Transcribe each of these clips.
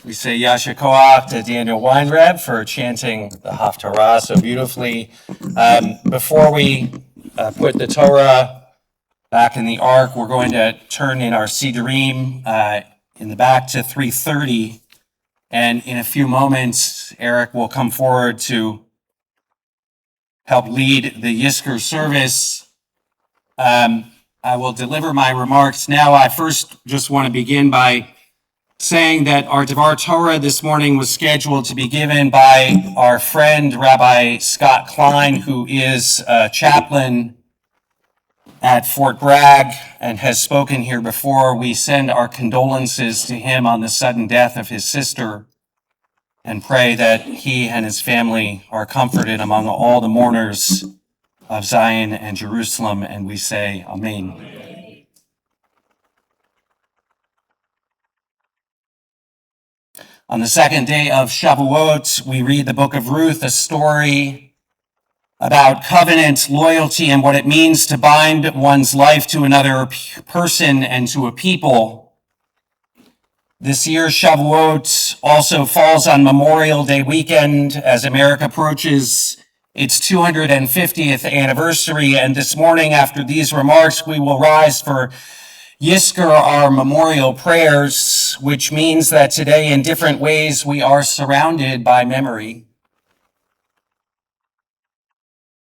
We say Yasher Koach to Daniel Weinreb for chanting the Haftarah so beautifully. Before we put the Torah back in the ark, we're going to turn in our Sidurim in the back to 330. And in a few moments, Eric will come forward to help lead the Yizkor service. I will deliver my remarks now. I first just want to begin by saying that our Devar Torah this morning was scheduled to be given by our friend Rabbi Scott Klein, who is a chaplain at Fort Bragg and has spoken here before. We send our condolences to him on the sudden death of his sister and pray that he and his family are comforted among all the mourners of Zion and Jerusalem, and we say Amen. On the second day of Shavuot, we read the book of Ruth, a story about covenant, loyalty, and what it means to bind one's life to another person and to a people. This year's Shavuot also falls on Memorial Day weekend as America approaches its 250th anniversary. And this morning, after these remarks, we will rise for Yizkor, our memorial prayers, which means that today in different ways we are surrounded by memory.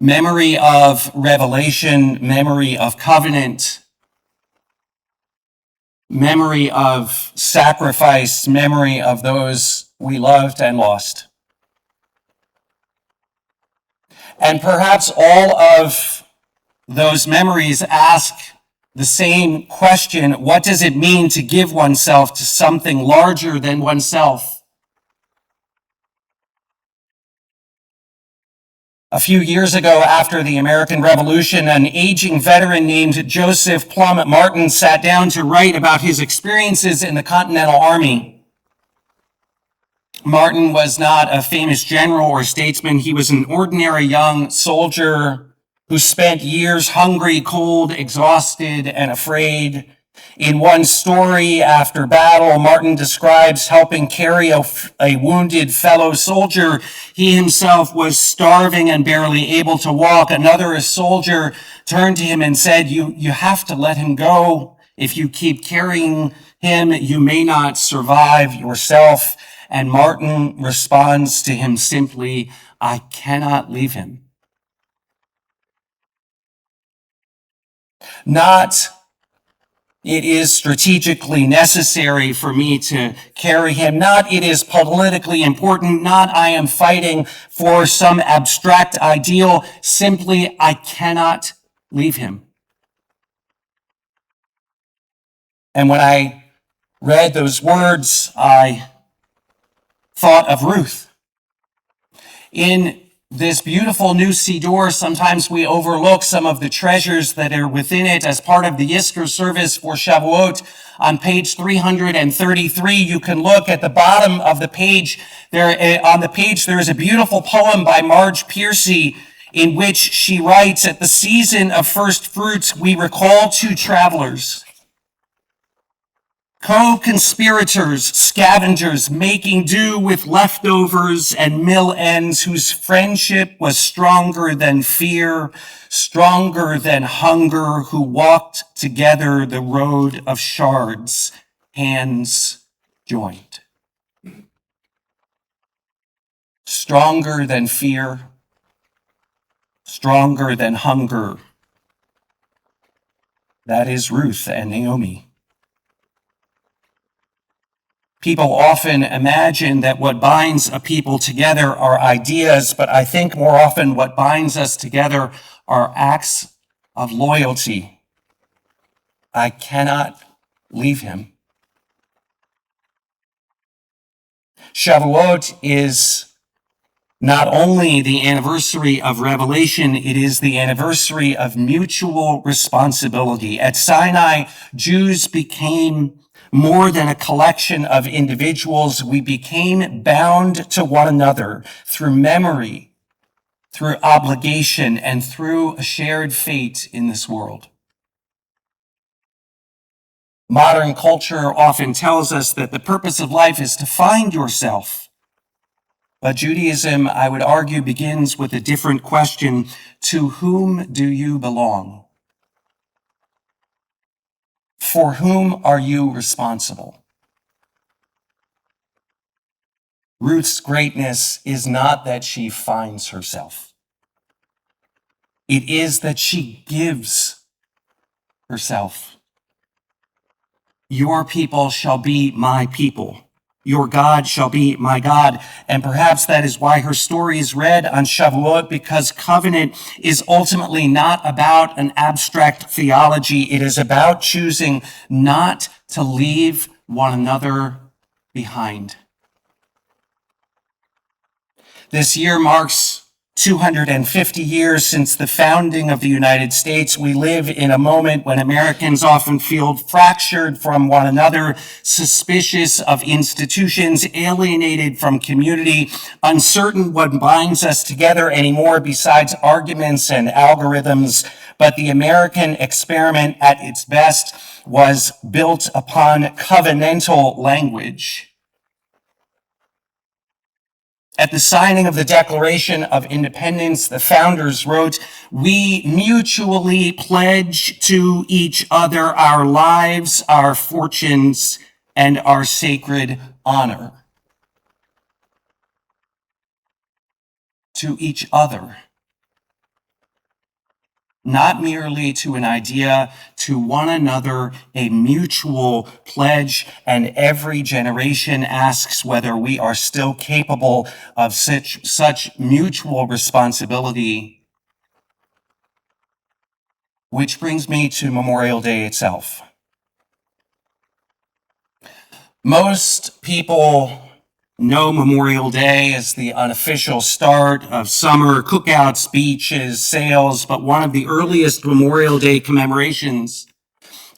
Memory of revelation, memory of covenant, memory of sacrifice, memory of those we loved and lost. And perhaps all of those memories ask the same question: what does it mean to give oneself to something larger than oneself? A few years ago, after the American Revolution, an aging veteran named Joseph Plummet Martin sat down to write about his experiences in the Continental Army. Martin was not a famous general or statesman. He was an ordinary young soldier who spent years hungry, cold, exhausted, and afraid. In one story after battle, Martin describes helping carry a wounded fellow soldier. He himself was starving and barely able to walk. Another soldier turned to him and said, you have to let him go. If you keep carrying him, you may not survive yourself. And Martin responds to him simply, I cannot leave him. Not, it is strategically necessary for me to carry him. Not, it is politically important. Not, I am fighting for some abstract ideal. Simply, I cannot leave him. And when I read those words, I thought of Ruth. In this beautiful new Siddur, sometimes we overlook some of the treasures that are within it. As part of the Yizkor service for Shavuot, on page 333, you can look at the bottom of the page. There is a beautiful poem by Marge Piercy in which she writes, at the season of first fruits, we recall two travelers, co-conspirators, scavengers, making do with leftovers and mill ends, whose friendship was stronger than fear, stronger than hunger, who walked together the road of shards, hands joined. Stronger than fear, stronger than hunger. That is Ruth and Naomi. People often imagine that what binds a people together are ideas, but I think more often what binds us together are acts of loyalty. I cannot leave him. Shavuot is not only the anniversary of revelation, it is the anniversary of mutual responsibility. At Sinai, Jews became more than a collection of individuals. We became bound to one another through memory, through obligation, and through a shared fate in this world. Modern culture often tells us that the purpose of life is to find yourself. But Judaism, I would argue, begins with a different question. To whom do you belong? For whom are you responsible? Ruth's greatness is not that she finds herself. It is that she gives herself. Your people shall be my people. Your God shall be my God. And perhaps that is why her story is read on Shavuot, because covenant is ultimately not about an abstract theology. It is about choosing not to leave one another behind. This year marks 250 years since the founding of the United States. We live in a moment when Americans often feel fractured from one another, suspicious of institutions, alienated from community, uncertain what binds us together anymore besides arguments and algorithms. But the American experiment at its best was built upon covenantal language. At the signing of the Declaration of Independence, the founders wrote, "We mutually pledge to each other our lives, our fortunes, and our sacred honor." To each other. Not merely to an idea, to one another, a mutual pledge, and every generation asks whether we are still capable of such mutual responsibility. Which brings me to Memorial Day itself. Most people know Memorial Day as the unofficial start of summer, cookouts, beaches, sails, but one of the earliest Memorial Day commemorations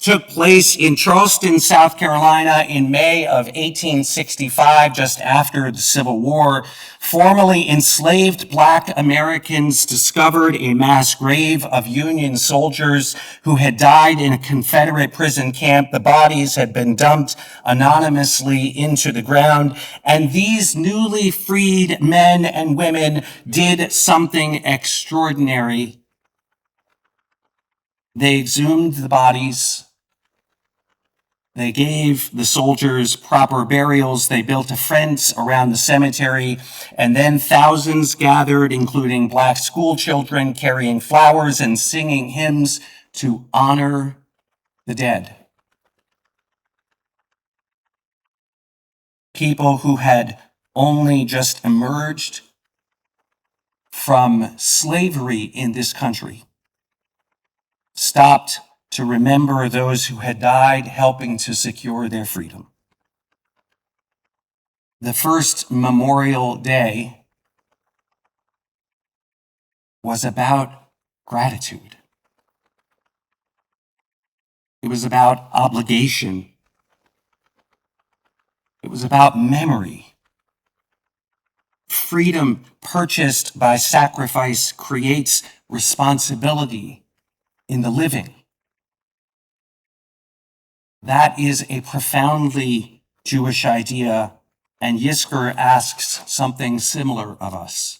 took place in Charleston, South Carolina in May of 1865, just after the Civil War. Formerly enslaved Black Americans discovered a mass grave of Union soldiers who had died in a Confederate prison camp. The bodies had been dumped anonymously into the ground, and these newly freed men and women did something extraordinary. They exhumed the bodies. They gave the soldiers proper burials. They built a fence around the cemetery, and then thousands gathered, including Black school children, carrying flowers and singing hymns to honor the dead. People who had only just emerged from slavery in this country stopped to remember those who had died helping to secure their freedom. The first Memorial Day was about gratitude. It was about obligation. It was about memory. Freedom purchased by sacrifice creates responsibility in the living. That is a profoundly Jewish idea, and Yizkor asks something similar of us.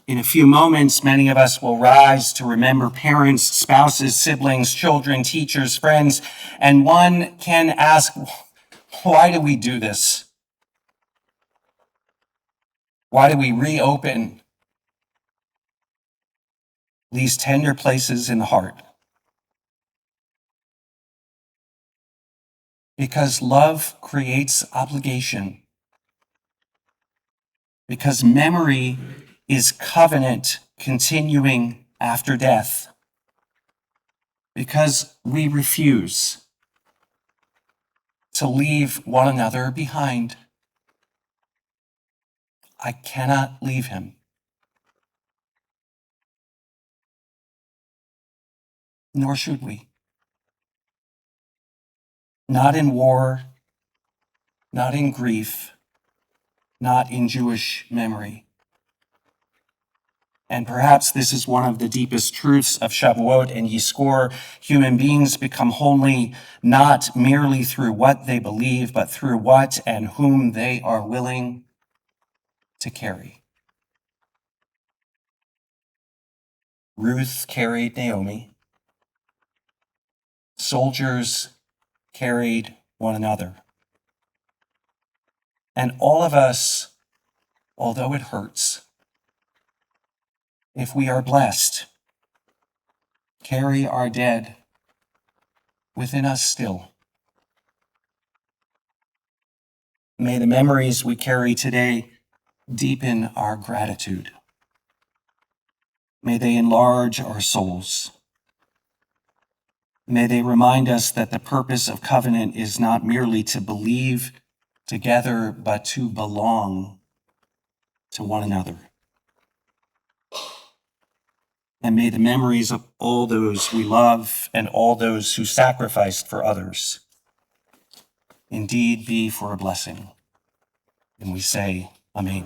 In a few moments, many of us will rise to remember parents, spouses, siblings, children, teachers, friends, and one can ask, why do we do this? Why do we reopen these tender places in the heart? Because love creates obligation. Because memory is covenant continuing after death. Because we refuse to leave one another behind. I cannot leave him. Nor should we. Not in war, not in grief, not in Jewish memory. And perhaps this is one of the deepest truths of Shavuot and Yizkor. Human beings become holy not merely through what they believe, but through what and whom they are willing to carry. Ruth carried Naomi. Soldiers carried one another. And all of us, although it hurts, if we are blessed, carry our dead within us still. May the memories we carry today deepen our gratitude. May they enlarge our souls. May they remind us that the purpose of covenant is not merely to believe together, but to belong to one another. And may the memories of all those we love and all those who sacrificed for others indeed be for a blessing. And we say, Amen.